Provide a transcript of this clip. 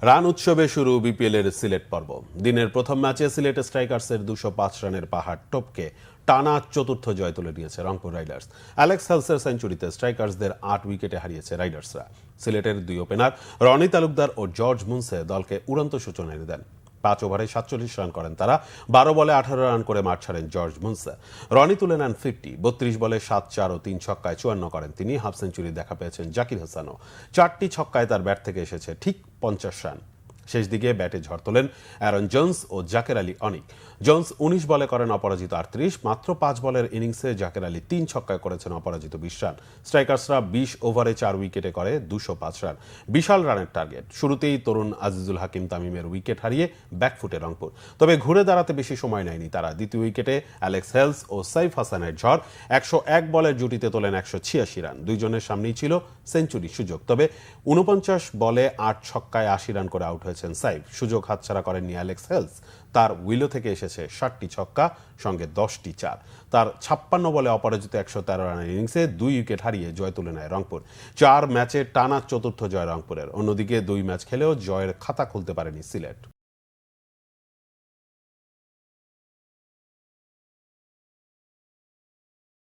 Run উৎসবে শুরু বিপিএলের সিলেট পর্ব। দিনের প্রথম ম্যাচে সিলেট স্ট্রাইকার্সের 205 রানের পাহাড় টপকে টানা চতুর্থ জয় তুলে নিয়েছে রংপুর রাইডার্স। অ্যালেক্স হেলসের সেঞ্চুরিতে স্ট্রাইকার্সদের 8 উইকেটে হারিয়েছে রাইডার্সরা। সিলেটের দুই ওপেনার রনি তালুকদার ও জর্জ মুন্সে দলকে উড়ন্ত সূচনা এনে দেন। 5 ওভারে 47 রান করেন তারা। 12 বলে 18 রান করে মাঠ ছাড়েন জর্জ মুন্সে। রনি তুলে নেন 50। 32 বলে 7-4 ও 3 ছক্কায় 54 করেন তিনি। হাফ সেঞ্চুরি দেখা পেয়েছেন জাকির হাসানও। 4টি ছক্কায় তার ব্যাট থেকে এসেছে ঠিক 50 রান। শেষ দিকে ব্যাটে ঝড় তোলেন অ্যারন জোন্স ও জাকের আলী অনিক। জোন্স 19 বলে করেন অপরাজিত 38। মাত্র 5 বলের ইনিংসে জাকের আলী 3 ছক্কায় করেছেন অপরাজিত 20 রান। স্ট্রাইকার্সরা 20 ওভারে 4 উইকেটে করে 205 রান। বিশাল রানের টার্গেট। শুরুতেই তরুণ আজিজুল হাকিম তামিমের উইকেট হারিয়ে ব্যাকফুটে রংপুর। তবে ঘুরে দাঁড়াতে বেশি সময় নেয়নি তারা। দ্বিতীয় উইকেটে অ্যালেক্স হেলস ও সাইফ হাসানের ঝড়। 101 বলের জুটিতে তোলেন 186 রান। দুইজনের সামনেই ছিল সেঞ্চুরির সুযোগ। তবে 49 বলে 8 ছক্কায় 80 রান করে আউট হয়েছেন সাইফ। সুযোগ হাতছাড়া করেননি অ্যালেক্স হেলস। তার উইলো থেকে এসেছে 60টি ছক্কা, সঙ্গে 10টি চার। তার 56 বলে অপরাজিত 113 রানের ইনিংসে 2 উইকেট হারিয়ে জয় তুলে নেয় রংপুর। 4 ম্যাচে টানা চতুর্থ জয় রংপুরের। অন্যদিকে 2 ম্যাচ খেলেও জয়ের খাতা খুলতে পারেনি সিলেট।